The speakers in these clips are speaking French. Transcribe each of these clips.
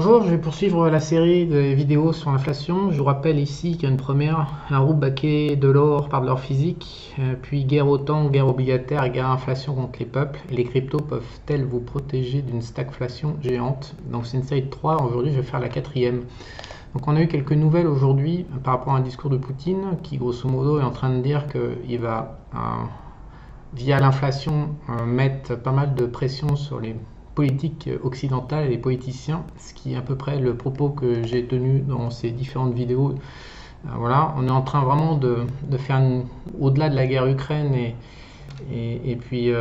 Bonjour, je vais poursuivre la série de vidéos sur l'inflation. Je vous rappelle ici qu'il y a une première, un roux baquet de l'or par de l'or physique, puis guerre au temps, guerre obligataire et guerre à inflation contre les peuples. Et les cryptos peuvent-elles vous protéger d'une stagflation géante? Donc c'est une série de 3, aujourd'hui je vais faire la 4e. Donc on a eu quelques nouvelles aujourd'hui par rapport à un discours de Poutine qui grosso modo est en train de dire qu'il va, via l'inflation, mettre pas mal de pression sur les politiques occidentales et les politiciens, ce qui est à peu près le propos que j'ai tenu dans ces différentes vidéos. Voilà, on est en train vraiment de faire, au-delà de la guerre Ukraine et puis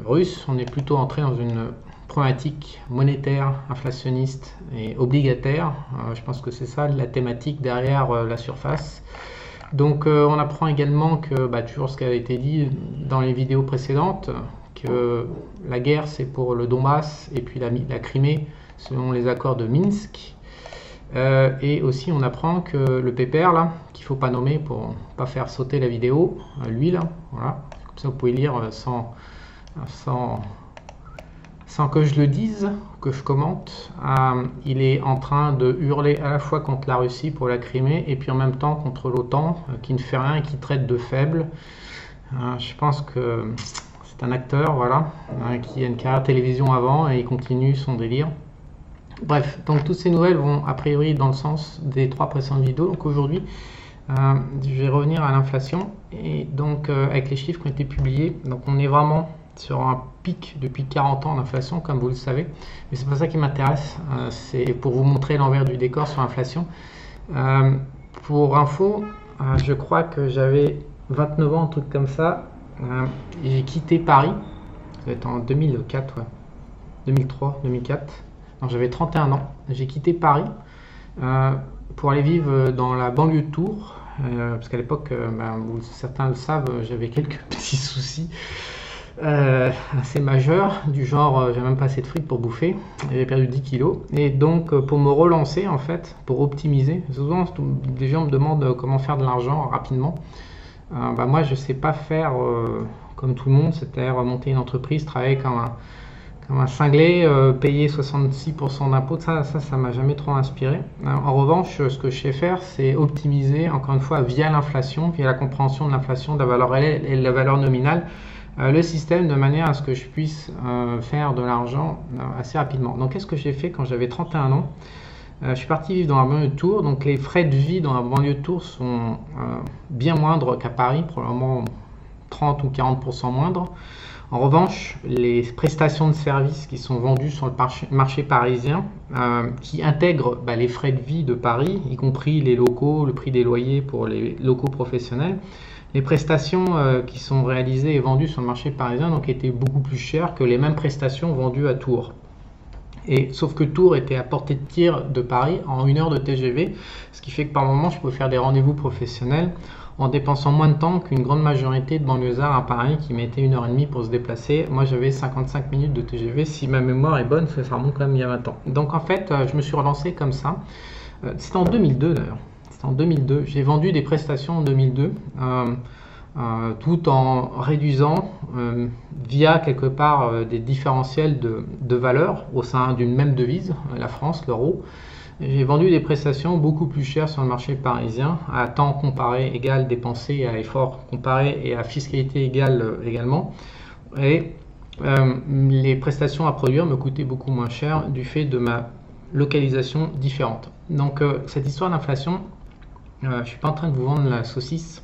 russe, on est plutôt entré dans une problématique monétaire, inflationniste et obligataire. Je pense que c'est ça la thématique derrière la surface. Donc on apprend également que, toujours ce qui a été dit dans les vidéos précédentes, que la guerre c'est pour le Donbass et puis la Crimée selon les accords de Minsk. Et aussi on apprend que le pépère là, qu'il ne faut pas nommer pour pas faire sauter la vidéo, lui là, voilà, comme ça vous pouvez lire sans que je le dise, que je commente, il est en train de hurler à la fois contre la Russie pour la Crimée et puis en même temps contre l'OTAN qui ne fait rien et qui traite de faible. Je pense que c'est un acteur, voilà, qui a une carrière télévision avant et il continue son délire. Bref, donc toutes ces nouvelles vont a priori dans le sens des 3 précédentes vidéos. Donc aujourd'hui, je vais revenir à l'inflation et donc avec les chiffres qui ont été publiés. Donc on est vraiment sur un pic depuis 40 ans d'inflation, comme vous le savez. Mais c'est pas ça qui m'intéresse, c'est pour vous montrer l'envers du décor sur l'inflation. Pour info, je crois que j'avais 29 ans, un truc comme ça. J'ai quitté Paris, ça va être en 2004, ouais. 2003, 2004. Donc j'avais 31 ans. J'ai quitté Paris pour aller vivre dans la banlieue de Tours, parce qu'à l'époque, certains le savent, j'avais quelques petits soucis assez majeurs, du genre j'avais même pas assez de frites pour bouffer, j'avais perdu 10 kilos. Et donc pour me relancer en fait, pour optimiser, souvent des gens me demandent comment faire de l'argent rapidement. Moi je sais pas faire comme tout le monde, c'est-à-dire monter une entreprise, travailler comme un cinglé, payer 66% d'impôts, ça m'a jamais trop inspiré. En revanche, ce que je sais faire, c'est optimiser, encore une fois, via l'inflation, via la compréhension de l'inflation, de la valeur réelle et de la valeur nominale, le système de manière à ce que je puisse faire de l'argent assez rapidement. Donc qu'est-ce que j'ai fait quand j'avais 31 ans? Je suis parti vivre dans la banlieue de Tours, donc les frais de vie dans la banlieue de Tours sont bien moindres qu'à Paris, probablement 30 ou 40% moindres. En revanche, les prestations de services qui sont vendues sur le marché parisien, qui intègrent les frais de vie de Paris, y compris les locaux, le prix des loyers pour les locaux professionnels, les prestations qui sont réalisées et vendues sur le marché parisien donc étaient beaucoup plus chères que les mêmes prestations vendues à Tours. Et sauf que Tours était à portée de tir de Paris en 1 heure de TGV, ce qui fait que par moment je pouvais faire des rendez-vous professionnels en dépensant moins de temps qu'une grande majorité de banlieusards à Paris qui mettaient 1h30 pour se déplacer. Moi j'avais 55 minutes de TGV, si ma mémoire est bonne, ça remonte quand même il y a 20 ans. Donc en fait je me suis relancé comme ça, c'était en 2002 d'ailleurs, c'était en 2002, j'ai vendu des prestations en 2002, tout en réduisant via quelque part des différentiels de valeur au sein d'une même devise, la France, l'euro. J'ai vendu des prestations beaucoup plus chères sur le marché parisien, à temps comparé égal dépensé et à effort comparé et à fiscalité égale également. Et les prestations à produire me coûtaient beaucoup moins cher du fait de ma localisation différente. Donc cette histoire d'inflation, je ne suis pas en train de vous vendre la saucisse.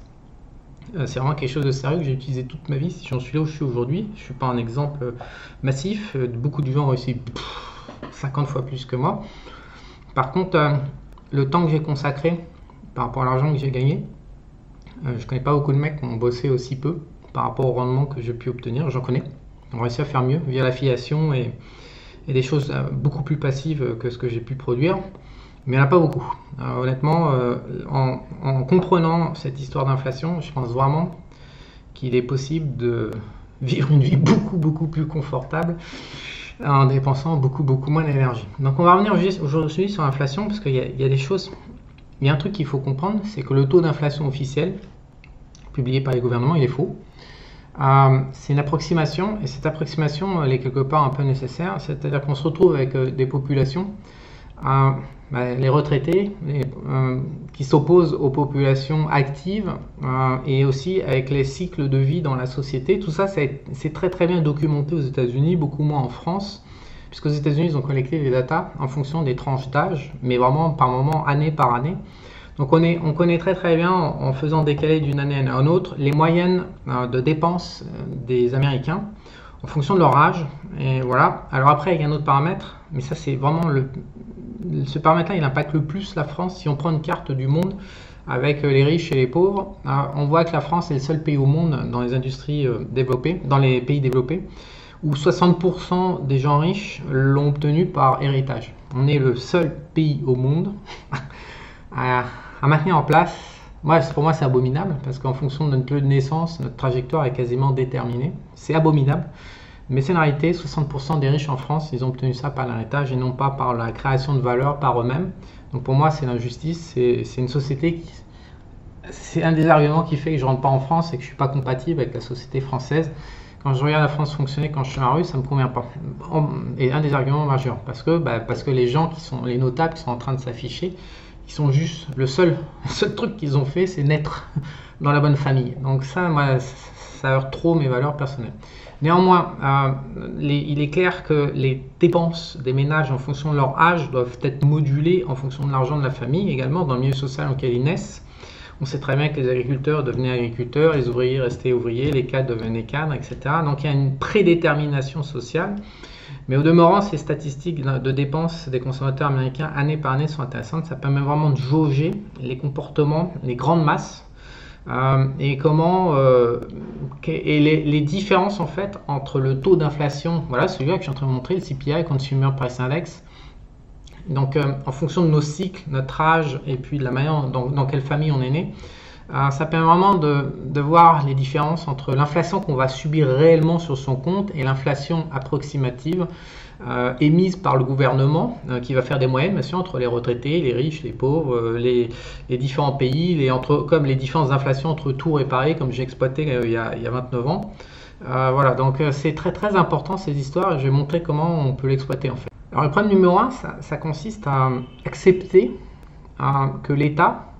C'est vraiment quelque chose de sérieux que j'ai utilisé toute ma vie. Si j'en suis là où je suis aujourd'hui, je ne suis pas un exemple massif. Beaucoup de gens ont réussi 50 fois plus que moi. Par contre, le temps que j'ai consacré par rapport à l'argent que j'ai gagné, je ne connais pas beaucoup de mecs qui ont bossé aussi peu par rapport au rendement que j'ai pu obtenir. J'en connais. On réussit à faire mieux via l'affiliation et des choses beaucoup plus passives que ce que j'ai pu produire. Mais il n'y en a pas beaucoup. Honnêtement, en comprenant cette histoire d'inflation, je pense vraiment qu'il est possible de vivre une vie beaucoup plus confortable en dépensant beaucoup moins d'énergie. Donc on va revenir aujourd'hui sur l'inflation parce qu'il y a des choses, il y a un truc qu'il faut comprendre, c'est que le taux d'inflation officiel publié par les gouvernements, il est faux. C'est une approximation, et cette approximation, elle est quelque part un peu nécessaire, c'est-à-dire qu'on se retrouve avec des populations, les retraités, qui s'opposent aux populations actives, et aussi avec les cycles de vie dans la société. Tout ça, c'est très très bien documenté aux États-Unis, beaucoup moins en France, puisqu'aux États-Unis, ils ont collecté les datas en fonction des tranches d'âge, mais vraiment par moment, année par année. Donc on connaît très très bien, en faisant décaler d'une année à une autre, les moyennes de dépenses des Américains en fonction de leur âge. Et voilà. Alors après, il y a un autre paramètre, mais ça c'est vraiment ce paramètre-là, il impacte le plus la France. Si on prend une carte du monde avec les riches et les pauvres, on voit que la France est le seul pays au monde dans les industries développées, dans les pays développés, où 60% des gens riches l'ont obtenu par héritage. On est le seul pays au monde à maintenir en place. Pour moi, c'est abominable, parce qu'en fonction de notre lieu de naissance, notre trajectoire est quasiment déterminée. C'est abominable, mais c'est une réalité. 60% des riches en France, ils ont obtenu ça par l'héritage et non pas par la création de valeur par eux-mêmes. Donc pour moi, c'est l'injustice. C'est une société qui... C'est un des arguments qui fait que je ne rentre pas en France et que je ne suis pas compatible avec la société française. Quand je regarde la France fonctionner quand je suis dans la rue, ça ne me convient pas. Et un des arguments majeurs, parce que les gens qui sont, les notables qui sont en train de s'afficher, ils sont juste, le seul truc qu'ils ont fait, c'est naître dans la bonne famille. Donc ça, moi, ça heurte trop mes valeurs personnelles. Néanmoins, il est clair que les dépenses des ménages en fonction de leur âge doivent être modulées en fonction de l'argent de la famille, également dans le milieu social auquel ils naissent. On sait très bien que les agriculteurs devenaient agriculteurs, les ouvriers restaient ouvriers, les cadres devenaient cadres, etc. Donc il y a une prédétermination sociale. Mais au demeurant, ces statistiques de dépenses des consommateurs américains année par année sont intéressantes. Ça permet vraiment de jauger les comportements, les grandes masses, et comment et les différences en fait entre le taux d'inflation, voilà celui-là que je suis en train de montrer, le CPI, Consumer Price Index. Donc en fonction de nos cycles, notre âge et puis de la manière dans quelle famille on est né, ça permet vraiment de voir les différences entre l'inflation qu'on va subir réellement sur son compte et l'inflation approximative émise par le gouvernement, qui va faire des moyennes, bien sûr, entre les retraités, les riches, les pauvres, les différents pays, comme les différentes inflations entre Tours et Paris, comme j'ai exploité il y a 29 ans. Voilà, donc c'est très très important ces histoires, et je vais montrer comment on peut l'exploiter en fait. Alors le problème numéro 1, ça consiste à accepter que l'État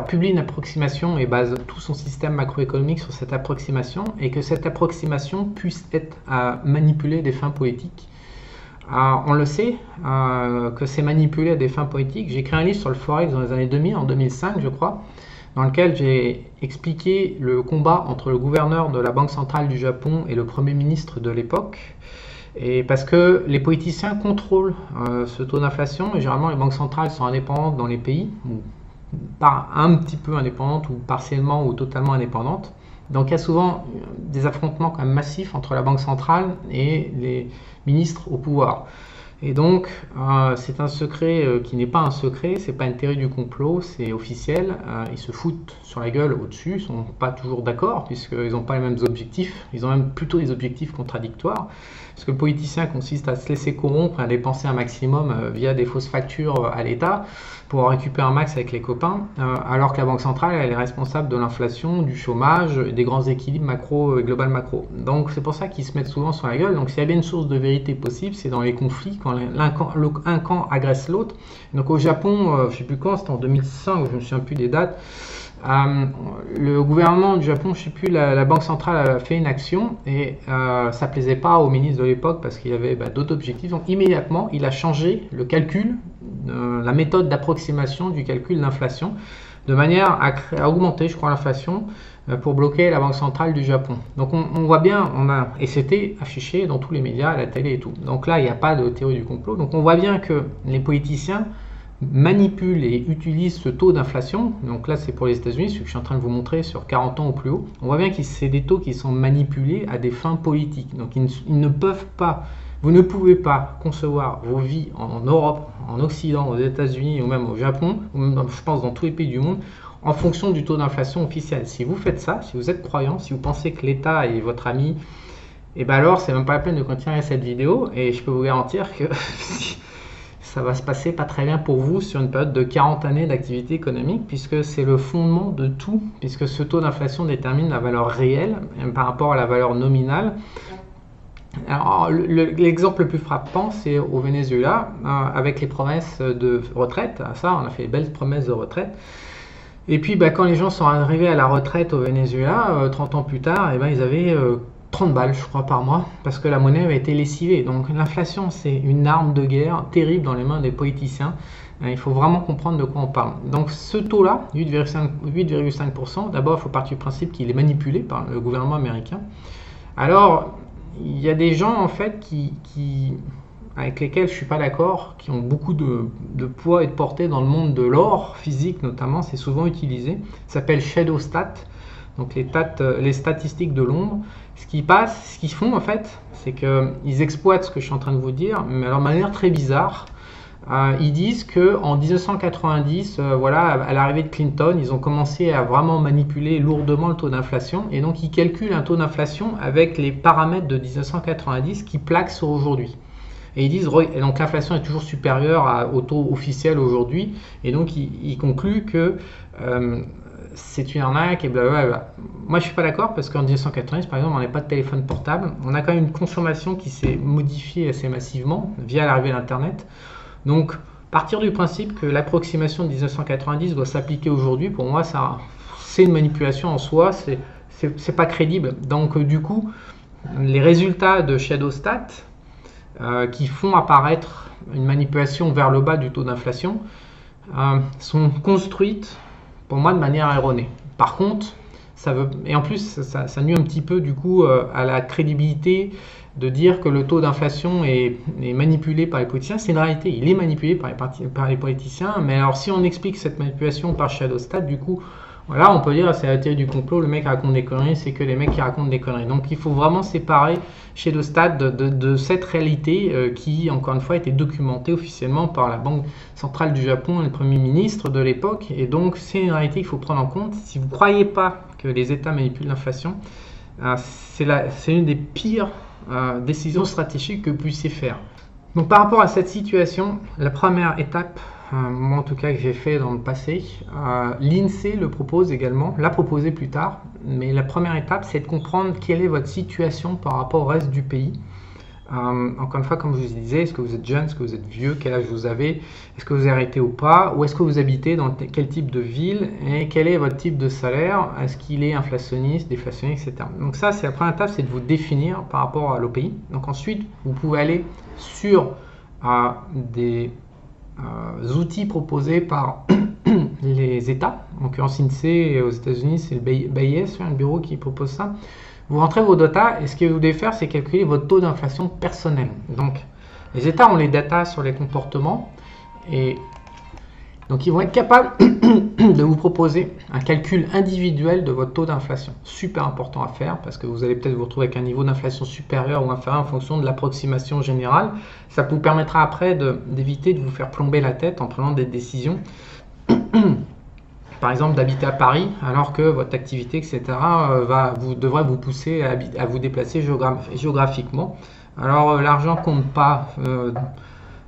publie une approximation et base tout son système macroéconomique sur cette approximation, et que cette approximation puisse être manipulée à des fins politiques. On le sait que c'est manipulé à des fins politiques. J'ai écrit un livre sur le Forex dans les années 2000, en 2005 je crois, dans lequel j'ai expliqué le combat entre le gouverneur de la Banque centrale du Japon et le Premier ministre de l'époque. Et parce que les politiciens contrôlent ce taux d'inflation, et généralement les banques centrales sont indépendantes dans les pays, ou pas un petit peu indépendantes, ou partiellement ou totalement indépendantes. Donc il y a souvent des affrontements quand même massifs entre la Banque centrale et les ministres au pouvoir. Et donc c'est un secret qui n'est pas un secret, c'est pas une théorie du complot, c'est officiel. Ils se foutent sur la gueule au-dessus, ils sont pas toujours d'accord puisqu'ils n'ont pas les mêmes objectifs, ils ont même plutôt des objectifs contradictoires. Parce que le politicien consiste à se laisser corrompre et à dépenser un maximum via des fausses factures à l'État pour en récupérer un max avec les copains, alors que la Banque centrale elle est responsable de l'inflation, du chômage, des grands équilibres macro et global macro. Donc c'est pour ça qu'ils se mettent souvent sur la gueule. Donc s'il y a bien une source de vérité possible, c'est dans les conflits, quand un camp agresse l'autre. Donc au Japon, je ne sais plus quand, c'était en 2005, je ne me souviens plus des dates, le gouvernement du Japon, je ne sais plus, la Banque centrale a fait une action et ça ne plaisait pas au ministre de l'époque parce qu'il avait d'autres objectifs. Donc immédiatement, il a changé le calcul, la méthode d'approximation du calcul d'inflation, de manière à augmenter, je crois, l'inflation pour bloquer la Banque centrale du Japon. Donc on voit bien, et c'était affiché dans tous les médias, à la télé et tout. Donc là, il n'y a pas de théorie du complot. Donc on voit bien que les politiciens manipulent et utilisent ce taux d'inflation. Donc là c'est pour les États-Unis, ce que je suis en train de vous montrer sur 40 ans ou plus haut. On voit bien que c'est des taux qui sont manipulés à des fins politiques. Donc ils ne peuvent pas, vous ne pouvez pas concevoir vos vies en Europe, en Occident, aux États-Unis ou même au Japon, ou même je pense dans tous les pays du monde, en fonction du taux d'inflation officiel. Si vous faites ça, si vous êtes croyant, si vous pensez que l'État est votre ami, et bien alors c'est même pas la peine de continuer cette vidéo, et je peux vous garantir que ça va se passer pas très bien pour vous sur une période de 40 années d'activité économique, puisque c'est le fondement de tout, puisque ce taux d'inflation détermine la valeur réelle par rapport à la valeur nominale. Alors, l'exemple le plus frappant, c'est au Venezuela, avec les promesses de retraite. Ça, on a fait de belles promesses de retraite. Et puis, quand les gens sont arrivés à la retraite au Venezuela, 30 ans plus tard, ils avaient 30 balles, je crois, par mois, parce que la monnaie avait été lessivée. Donc, l'inflation, c'est une arme de guerre terrible dans les mains des politiciens. Il faut vraiment comprendre de quoi on parle. Donc, ce taux-là, 8,5%, d'abord, il faut partir du principe qu'il est manipulé par le gouvernement américain. Alors, il y a des gens en fait avec lesquels je ne suis pas d'accord, qui ont beaucoup de poids et de portée dans le monde de l'or physique notamment, c'est souvent utilisé. Ça s'appelle Shadow Stat, donc les statistiques de l'ombre. Ce qu'ils font en fait, c'est qu'ils exploitent ce que je suis en train de vous dire, mais alors de manière très bizarre. Ils disent qu'en 1990, à l'arrivée de Clinton, ils ont commencé à vraiment manipuler lourdement le taux d'inflation, et donc ils calculent un taux d'inflation avec les paramètres de 1990 qui plaquent sur aujourd'hui. Et ils disent et donc l'inflation est toujours supérieure au taux officiel aujourd'hui, et donc ils concluent que c'est une arnaque et blablabla. Moi je suis pas d'accord, parce qu'en 1990 par exemple on n'avait pas de téléphone portable, on a quand même une consommation qui s'est modifiée assez massivement via l'arrivée de l'internet. Donc, partir du principe que l'approximation de 1990 doit s'appliquer aujourd'hui, pour moi, c'est une manipulation en soi, c'est pas crédible. Donc, du coup, les résultats de ShadowStat qui font apparaître une manipulation vers le bas du taux d'inflation sont construites, pour moi, de manière erronée. Par contre, et en plus, ça nuit un petit peu, du coup, à la crédibilité de dire que le taux d'inflation est manipulé par les politiciens. C'est une réalité, il est manipulé par les politiciens, mais alors si on explique cette manipulation par ShadowStat, du coup, voilà, on peut dire c'est la théorie du complot, le mec raconte des conneries, c'est que les mecs qui racontent des conneries. Donc il faut vraiment séparer ShadowStat de cette réalité qui, encore une fois, a été documentée officiellement par la Banque centrale du Japon et le Premier ministre de l'époque, et donc c'est une réalité qu'il faut prendre en compte. Si vous ne croyez pas que les États manipulent l'inflation, c'est une des pires décision stratégique que vous puissiez faire. Donc par rapport à cette situation, la première étape, moi en tout cas que j'ai fait dans le passé, l'INSEE le propose également, l'a proposé plus tard, mais la première étape c'est de comprendre quelle est votre situation par rapport au reste du pays. Encore une fois, comme je vous disais, est-ce que vous êtes jeune, est-ce que vous êtes vieux, quel âge vous avez, est-ce que vous arrêtez ou pas, où est-ce que vous habitez, dans quel type de ville, et quel est votre type de salaire, est-ce qu'il est inflationniste, déflationniste, etc. Donc ça, c'est la première étape, c'est de vous définir par rapport au pays. Donc ensuite, vous pouvez aller sur des outils proposés par les États, en l'occurrence INSEE, aux États-Unis, c'est le BIS, un bureau qui propose ça. Vous rentrez vos datas et ce que vous devez faire, c'est calculer votre taux d'inflation personnel. Donc, les États ont les datas sur les comportements et donc ils vont être capables de vous proposer un calcul individuel de votre taux d'inflation. Super important à faire parce que vous allez peut-être vous retrouver avec un niveau d'inflation supérieur ou inférieur en fonction de l'approximation générale. Ça vous permettra après d'éviter de vous faire plomber la tête en prenant des décisions. Par exemple, d'habiter à Paris, alors que votre activité, etc., devrait vous pousser à vous déplacer géographiquement. Alors, l'argent compte pas,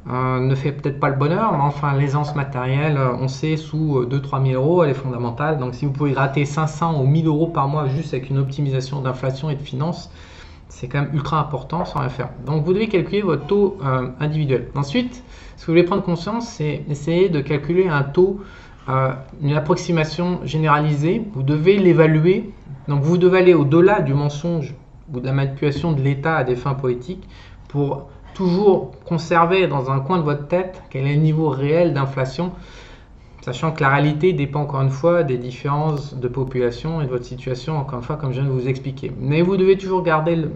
ne fait peut-être pas le bonheur, mais enfin, l'aisance matérielle, on sait, sous 2-3 000 euros, elle est fondamentale. Donc, si vous pouvez gratter 500 ou 1000 euros par mois juste avec une optimisation d'inflation et de finances, c'est quand même ultra important sans rien faire. Donc, vous devez calculer votre taux individuel. Ensuite, ce que vous voulez prendre conscience, c'est essayer de calculer un taux, une approximation généralisée. Vous devez l'évaluer. Donc vous devez aller au-delà du mensonge ou de la manipulation de l'État à des fins politiques pour toujours conserver dans un coin de votre tête quel est le niveau réel d'inflation, sachant que la réalité dépend encore une fois des différences de population et de votre situation, encore une fois, comme je viens de vous expliquer. Mais vous devez toujours garder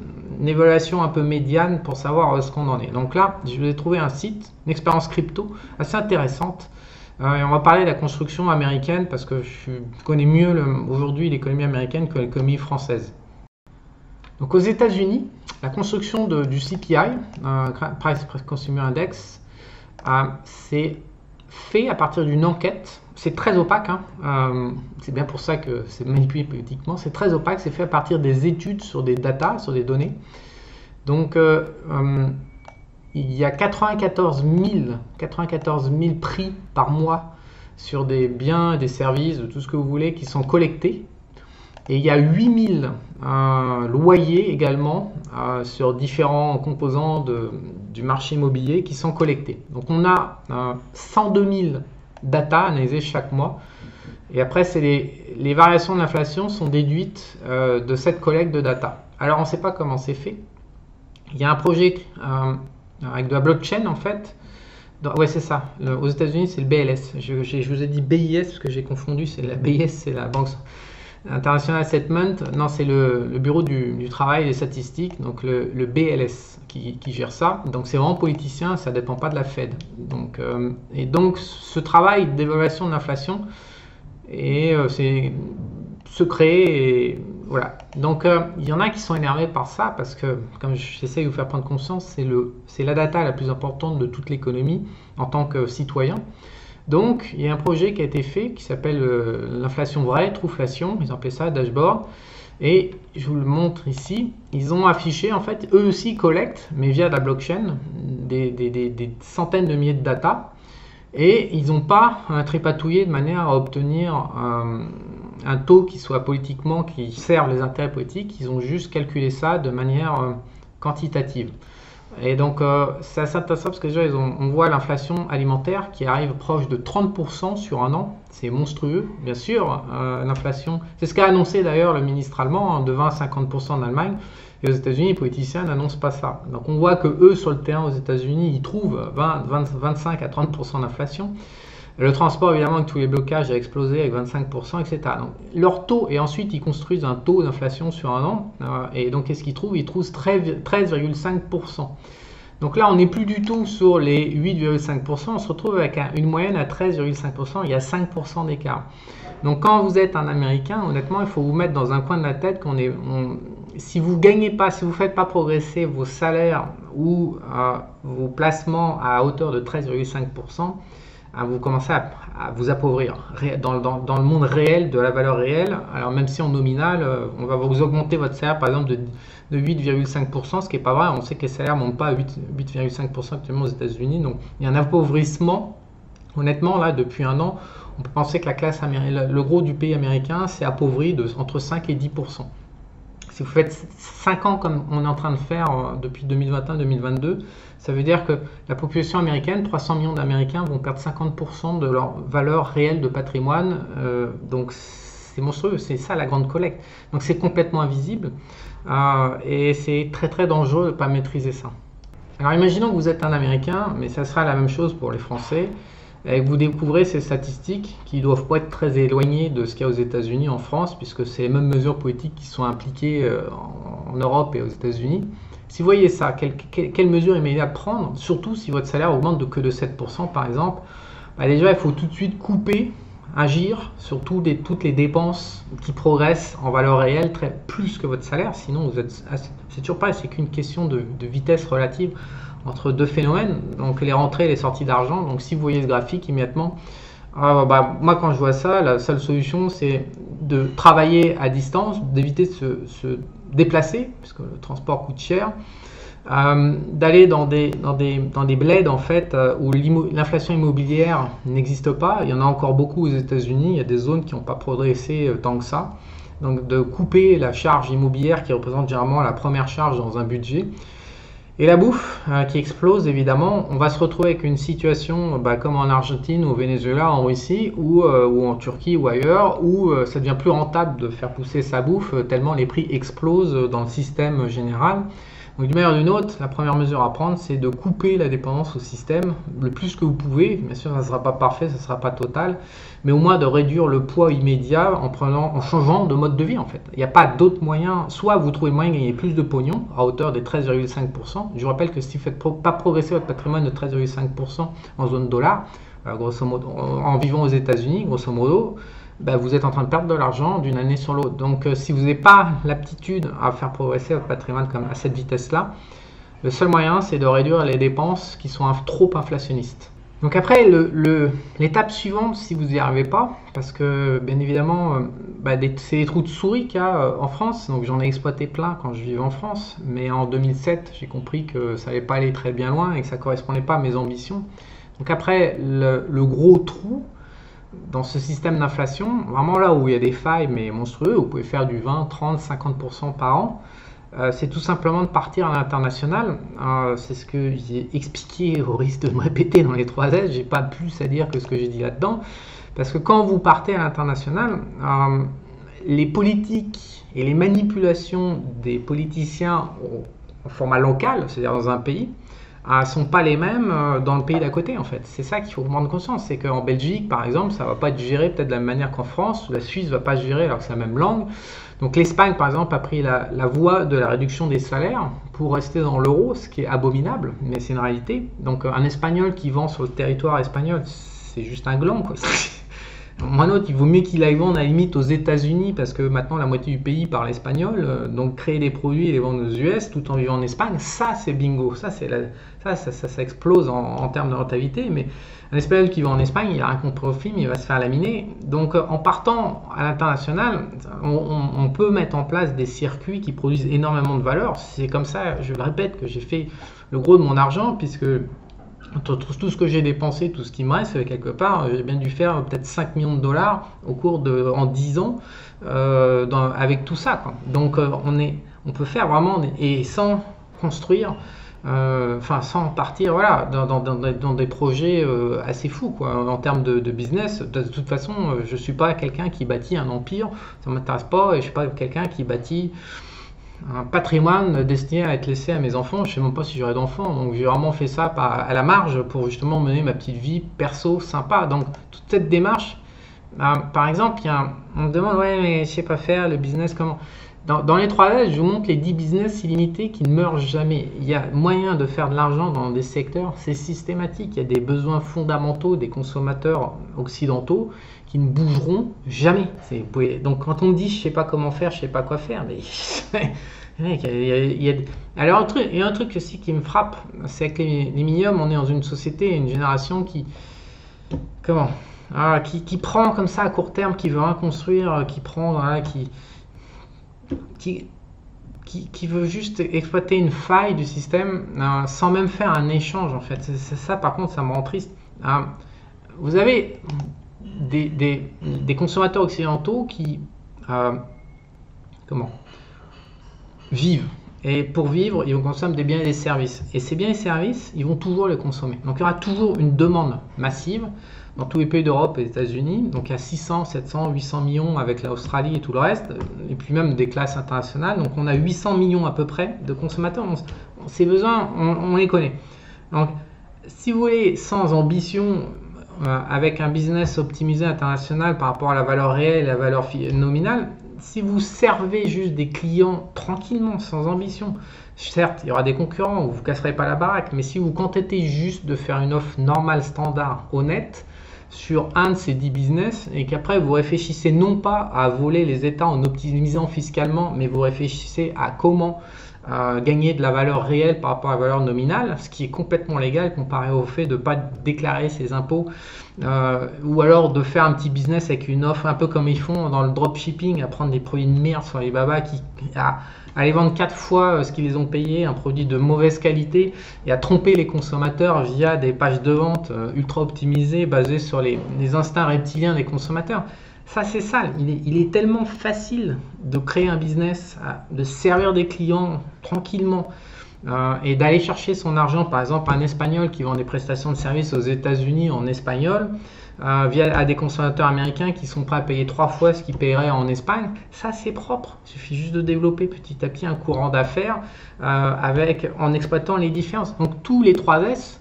une évaluation un peu médiane pour savoir ce qu'on en est. Donc là, je vous ai trouvé un site, une expérience crypto assez intéressante. Et on va parler de la construction américaine parce que je connais mieux aujourd'hui l'économie américaine que l'économie française. Donc aux États-Unis, la construction du CPI, Price Consumer Index, c'est fait à partir d'une enquête. C'est très opaque, c'est bien pour ça que c'est manipulé politiquement. C'est très opaque, c'est fait à partir des études sur des datas, sur des données. Donc il y a 94 000 prix par mois sur des biens, des services, tout ce que vous voulez, qui sont collectés. Et il y a 8000 loyers également sur différents composants du marché immobilier qui sont collectés. Donc on a 102 000 data analysées chaque mois. Et après, les variations de l'inflation sont déduites de cette collecte de data. Alors on ne sait pas comment c'est fait. Il y a un projet avec de la blockchain en fait. Ouais, c'est ça. Aux États-Unis, c'est le BLS. Je vous ai dit BIS parce que j'ai confondu. C'est la BIS, c'est la Banque International Settlement. Non, c'est le bureau du travail et des statistiques, donc le BLS qui gère ça. Donc c'est vraiment politicien, ça ne dépend pas de la Fed. Donc, et donc ce travail d'évaluation de l'inflation c'est secret et voilà. Donc il y en a qui sont énervés par ça parce que, comme j'essaie de vous faire prendre conscience, c'est la data la plus importante de toute l'économie en tant que citoyen. Donc, il y a un projet qui a été fait qui s'appelle l'inflation vraie, Trouflation, ils ont appelé ça dashboard. Et je vous le montre ici, ils ont affiché, en fait, eux aussi collectent, mais via la blockchain, des centaines de milliers de data. Et ils n'ont pas tripatouillé de manière à obtenir un taux qui soit politiquement, qui serve les intérêts politiques. Ils ont juste calculé ça de manière quantitative. Et donc c'est assez intéressant parce que déjà on voit l'inflation alimentaire qui arrive proche de 30% sur un an. C'est monstrueux, bien sûr. L'inflation, c'est ce qu'a annoncé d'ailleurs le ministre allemand, de 20 à 50% en Allemagne. Et aux États-Unis, les politiciens n'annoncent pas ça. Donc on voit que eux sur le terrain aux États-Unis, ils trouvent 25 à 30% d'inflation. Le transport, évidemment, avec tous les blocages, a explosé avec 25%, etc. Donc, leur taux, et ensuite, ils construisent un taux d'inflation sur un an. Et donc, qu'est-ce qu'ils trouvent? Ils trouvent 13,5%. Donc là, on n'est plus du tout sur les 8,5%. On se retrouve avec une moyenne à 13,5%. Il y a 5% d'écart. Donc, quand vous êtes un Américain, honnêtement, il faut vous mettre dans un coin de la tête si vous ne gagnez pas, si vous ne faites pas progresser vos salaires ou vos placements à hauteur de 13,5%, vous commencez à vous appauvrir dans le monde réel, de la valeur réelle. Alors même si en nominal, on va vous augmenter votre salaire par exemple de 8,5%, ce qui n'est pas vrai. On sait que les salaires ne montent pas à 8,5% actuellement aux États-Unis. Donc il y a un appauvrissement. Honnêtement, là, depuis un an, on peut penser que la classe américaine, le gros du pays américain s'est appauvri entre 5 et 10%. Si vous faites 5 ans comme on est en train de faire depuis 2021-2022, ça veut dire que la population américaine, 300 millions d'Américains, vont perdre 50% de leur valeur réelle de patrimoine. Donc c'est monstrueux, c'est ça la grande collecte. Donc c'est complètement invisible et c'est très très dangereux de ne pas maîtriser ça. Alors imaginons que vous êtes un Américain, mais ça sera la même chose pour les Français. Et que vous découvrez ces statistiques qui ne doivent pas être très éloignées de ce qu'il y a aux États-Unis, en France, puisque c'est les mêmes mesures politiques qui sont impliquées en Europe et aux États-Unis. Si vous voyez ça, quelles mesures immédiates prendre, surtout si votre salaire augmente que de 7% par exemple, déjà il faut tout de suite couper, agir sur toutes les dépenses qui progressent en valeur réelle plus que votre salaire, sinon c'est toujours pareil, c'est qu'une question de vitesse relative entre deux phénomènes, donc les rentrées et les sorties d'argent. Donc si vous voyez ce graphique immédiatement, moi quand je vois ça, la seule solution c'est de travailler à distance, d'éviter de se déplacer, parce que le transport coûte cher, d'aller dans des bleds en fait où l'inflation immobilière n'existe pas. Il y en a encore beaucoup aux États-Unis, il y a des zones qui n'ont pas progressé tant que ça. Donc de couper la charge immobilière qui représente généralement la première charge dans un budget. Et la bouffe qui explose, évidemment, on va se retrouver avec une situation comme en Argentine, au Venezuela, en Russie, ou en Turquie ou ailleurs, où ça devient plus rentable de faire pousser sa bouffe tellement les prix explosent dans le système général. Donc d'une manière ou d'une autre, la première mesure à prendre, c'est de couper la dépendance au système le plus que vous pouvez. Bien sûr, ça ne sera pas parfait, ça ne sera pas total, mais au moins de réduire le poids immédiat en changeant de mode de vie en fait. Il n'y a pas d'autre moyen. Soit vous trouvez le moyen de gagner plus de pognon à hauteur des 13,5%. Je vous rappelle que si vous ne faites pas progresser votre patrimoine de 13,5% en zone dollar, grosso modo, en vivant aux États-Unis, grosso modo, vous êtes en train de perdre de l'argent d'une année sur l'autre. Donc si vous n'avez pas l'aptitude à faire progresser votre patrimoine à cette vitesse-là, le seul moyen c'est de réduire les dépenses qui sont trop inflationnistes. Donc après, l'étape suivante, si vous n'y arrivez pas, parce que bien évidemment, c'est des trous de souris qu'il y a en France, donc j'en ai exploité plein quand je vivais en France, mais en 2007, j'ai compris que ça n'allait pas aller très bien loin et que ça ne correspondait pas à mes ambitions. Donc après, le gros trou dans ce système d'inflation, vraiment là où il y a des failles, mais monstrueux, vous pouvez faire du 20, 30, 50% par an, c'est tout simplement de partir à l'international. C'est ce que j'ai expliqué au risque de me répéter dans les 3 S. J'ai pas plus à dire que ce que j'ai dit là-dedans. Parce que quand vous partez à l'international, les politiques et les manipulations des politiciens en format local, c'est-à-dire dans un pays, ne sont pas les mêmes dans le pays d'à côté en fait. C'est ça qu'il faut prendre conscience. C'est qu'en Belgique, par exemple, ça ne va pas être géré peut-être de la même manière qu'en France, ou la Suisse ne va pas se gérer alors que c'est la même langue. Donc l'Espagne, par exemple, a pris la voie de la réduction des salaires pour rester dans l'euro, ce qui est abominable, mais c'est une réalité. Donc un Espagnol qui vend sur le territoire espagnol, c'est juste un gland, quoi. Moi, autre, il vaut mieux qu'il aille vendre à la limite aux États-Unis parce que maintenant la moitié du pays parle espagnol. Donc créer des produits et les vendre aux US tout en vivant en Espagne, ça c'est bingo. Ça explose en termes de rentabilité. Mais un Espagnol qui va en Espagne, il a rien compris au film, il va se faire laminer. Donc en partant à l'international, on peut mettre en place des circuits qui produisent énormément de valeur. C'est comme ça, je le répète, que j'ai fait le gros de mon argent puisque entre tout ce que j'ai dépensé, tout ce qui me reste, quelque part, j'ai bien dû faire peut-être 5 millions de dollars en 10 ans avec tout ça, quoi. Donc on peut faire vraiment, et sans construire, sans partir voilà, dans des projets assez fous, quoi, en termes de business. De toute façon, je ne suis pas quelqu'un qui bâtit un empire, ça ne m'intéresse pas, et je ne suis pas quelqu'un qui bâtit un patrimoine destiné à être laissé à mes enfants. Je ne sais même pas si j'aurai d'enfants, donc j'ai vraiment fait ça à la marge pour justement mener ma petite vie perso sympa. Donc toute cette démarche, par exemple, on me demande ouais mais je sais pas faire le business comment. Dans les 3 S, je vous montre les 10 business illimités qui ne meurent jamais. Il y a moyen de faire de l'argent dans des secteurs, c'est systématique. Il y a des besoins fondamentaux des consommateurs occidentaux qui ne bougeront jamais. Donc quand on me dit je sais pas comment faire, je sais pas quoi faire, mais alors il y a un truc aussi qui me frappe, c'est que les milliums, on est dans une société, une génération qui prend comme ça à court terme, qui veut rien construire, qui veut juste exploiter une faille du système sans même faire un échange en fait. C'est ça par contre, ça me rend triste. Vous avez des consommateurs occidentaux qui vivent. Et pour vivre, ils vont consommer des biens et des services. Et ces biens et services, ils vont toujours les consommer. Donc il y aura toujours une demande massive dans tous les pays d'Europe et des États-Unis. Donc il y a 600, 700, 800 millions avec l'Australie et tout le reste, et puis même des classes internationales. Donc on a 800 millions à peu près de consommateurs. Ces besoins, on les connaît. Donc si vous voulez, sans ambition, avec un business optimisé international par rapport à la valeur réelle et la valeur nominale, si vous servez juste des clients tranquillement, sans ambition, certes, il y aura des concurrents, vous ne casserez pas la baraque, mais si vous contentez juste de faire une offre normale, standard, honnête, sur un de ces 10 business, et qu'après vous réfléchissez non pas à voler les États en optimisant fiscalement, mais vous réfléchissez à comment gagner de la valeur réelle par rapport à la valeur nominale, ce qui est complètement légal comparé au fait de ne pas déclarer ses impôts, ou alors de faire un petit business avec une offre un peu comme ils font dans le dropshipping, à prendre des produits de merde sur Alibaba, à les vendre 4 fois ce qu'ils les ont payé, un produit de mauvaise qualité, et à tromper les consommateurs via des pages de vente ultra optimisées basées sur les instincts reptiliens des consommateurs. Ça c'est sale, il est tellement facile de créer un business, de servir des clients tranquillement et d'aller chercher son argent, par exemple un Espagnol qui vend des prestations de services aux États-Unis en espagnol, à des consommateurs américains qui sont prêts à payer 3 fois ce qu'ils paieraient en Espagne. Ça c'est propre, il suffit juste de développer petit à petit un courant d'affaires en exploitant les différences. Donc tous les 3 S,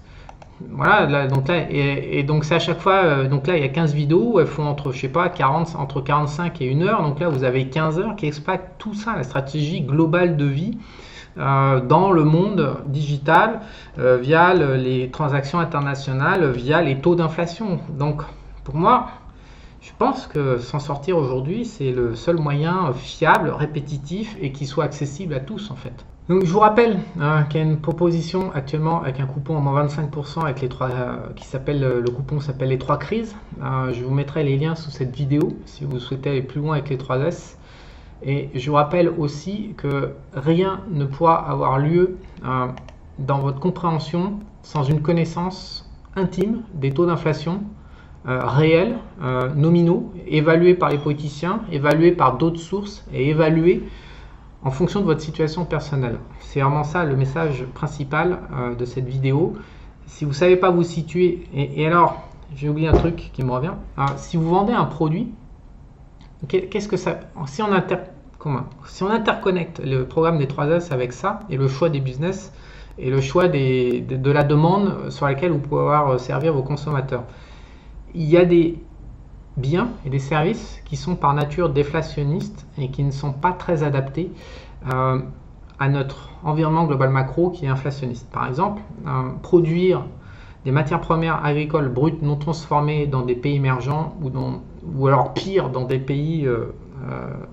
voilà, donc c'est à chaque fois, donc là il y a 15 vidéos, elles font entre 45 et 1 heure, donc là vous avez 15 heures qui expliquent tout ça, la stratégie globale de vie dans le monde digital via les transactions internationales, via les taux d'inflation. Donc pour moi, je pense que s'en sortir aujourd'hui, c'est le seul moyen fiable, répétitif et qui soit accessible à tous en fait. Donc je vous rappelle qu'il y a une proposition actuellement avec un coupon à moins 25% avec les trois, qui s'appelle, le coupon s'appelle les 3 crises. Je vous mettrai les liens sous cette vidéo si vous souhaitez aller plus loin avec les 3 S. Et je vous rappelle aussi que rien ne pourra avoir lieu dans votre compréhension sans une connaissance intime des taux d'inflation réels, nominaux, évalués par les politiciens, évalués par d'autres sources et évalués en fonction de votre situation personnelle. C'est vraiment ça le message principal de cette vidéo. Si vous ne savez pas vous situer, et alors, j'ai oublié un truc qui me revient. Alors, si vous vendez un produit, qu'est-ce que ça... Si on interconnecte le programme des 3S avec ça, et le choix des business, et le choix de la demande sur laquelle vous pouvez avoir servir vos consommateurs, il y a des biens et des services qui sont par nature déflationnistes et qui ne sont pas très adaptés à notre environnement global macro qui est inflationniste. Par exemple, produire des matières premières agricoles brutes non transformées dans des pays émergents ou alors pire dans des pays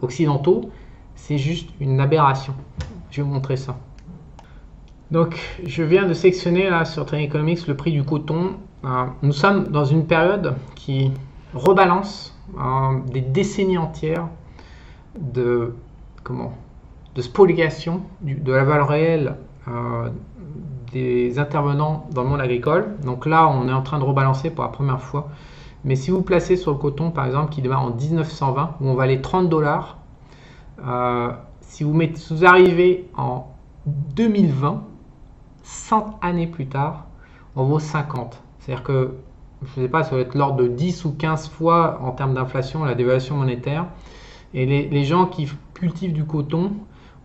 occidentaux, c'est juste une aberration. Je vais vous montrer ça. Donc, je viens de sélectionner là sur Trading Economics le prix du coton. Nous sommes dans une période qui rebalance des décennies entières de spoliation de la valeur réelle des intervenants dans le monde agricole. Donc là, on est en train de rebalancer pour la première fois. Mais si vous placez sur le coton, par exemple, qui démarre en 1920, où on valait $30, si vous arrivez en 2020, 100 années plus tard, on vaut 50. C'est-à-dire que, je ne sais pas, ça va être l'ordre de 10 ou 15 fois en termes d'inflation, la dévaluation monétaire. Et les gens qui cultivent du coton,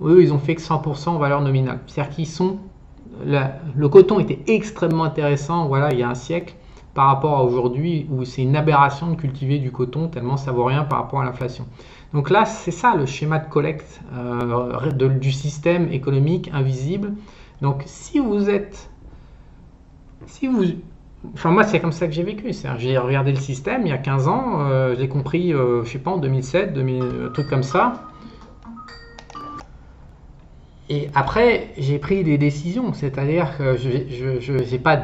eux, ils ont fait que 100% en valeur nominale. C'est-à-dire qu'ils sont... Le coton était extrêmement intéressant, voilà, il y a un siècle, par rapport à aujourd'hui, où c'est une aberration de cultiver du coton, tellement ça vaut rien par rapport à l'inflation. Donc là, c'est ça le schéma de collecte du système économique invisible. Donc si vous êtes... Enfin, moi, c'est comme ça que j'ai vécu. J'ai regardé le système il y a 15 ans, j'ai compris, je sais pas, en 2007, un truc comme ça. Et après, j'ai pris des décisions, c'est-à-dire que je n'ai pas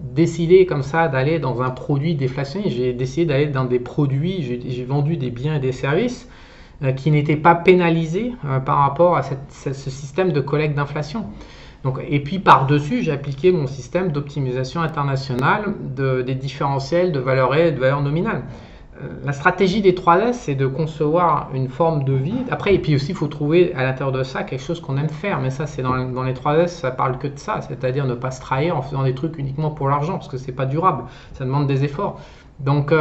décidé comme ça d'aller dans un produit déflationné, j'ai décidé d'aller dans des produits, j'ai vendu des biens et des services qui n'étaient pas pénalisés par rapport à ce système de collecte d'inflation. Donc, et puis par-dessus, j'ai appliqué mon système d'optimisation internationale des différentiels de valeur réelle et de valeur nominale. La stratégie des 3S, c'est de concevoir une forme de vie. Après, et puis aussi, il faut trouver à l'intérieur de ça quelque chose qu'on aime faire. Mais ça, c'est dans les 3S, ça parle que de ça. C'est-à-dire ne pas se trahir en faisant des trucs uniquement pour l'argent, parce que c'est pas durable. Ça demande des efforts. Donc,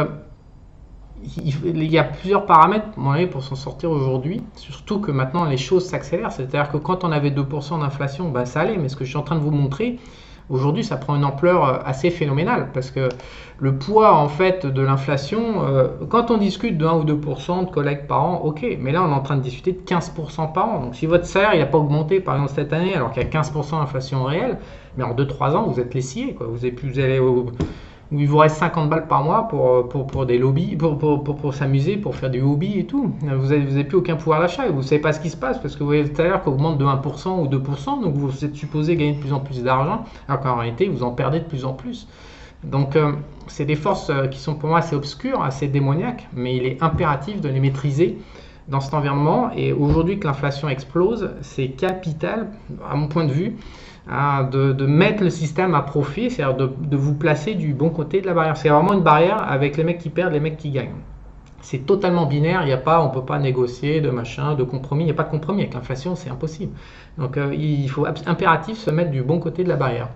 il y a plusieurs paramètres pour s'en sortir aujourd'hui. Surtout que maintenant, les choses s'accélèrent. C'est-à-dire que quand on avait 2% d'inflation, ben, ça allait. Mais ce que je suis en train de vous montrer, aujourd'hui, ça prend une ampleur assez phénoménale parce que le poids en fait de l'inflation, quand on discute de 1 ou 2% de collecte par an, ok, mais là on est en train de discuter de 15% par an. Donc si votre salaire n'a pas augmenté par exemple cette année alors qu'il y a 15% d'inflation réelle, mais en 2-3 ans vous êtes lessié, quoi. Vous allez où il vous reste 50 balles par mois pour des lobbies, pour s'amuser, pour faire du hobby et tout. Vous n'avez plus aucun pouvoir d'achat et vous ne savez pas ce qui se passe parce que vous voyez tout à l'heure qu'augmente de 1% ou 2%, donc vous êtes supposé gagner de plus en plus d'argent, alors qu'en réalité vous en perdez de plus en plus. Donc c'est des forces qui sont pour moi assez obscures, assez démoniaques, mais il est impératif de les maîtriser dans cet environnement. Et aujourd'hui que l'inflation explose, c'est capital, à mon point de vue, de mettre le système à profit, c'est-à-dire de vous placer du bon côté de la barrière. C'est vraiment une barrière avec les mecs qui perdent, les mecs qui gagnent. C'est totalement binaire, on ne peut pas négocier de machin, de compromis, il n'y a pas de compromis. Avec l'inflation, c'est impossible. Donc il faut impératif se mettre du bon côté de la barrière.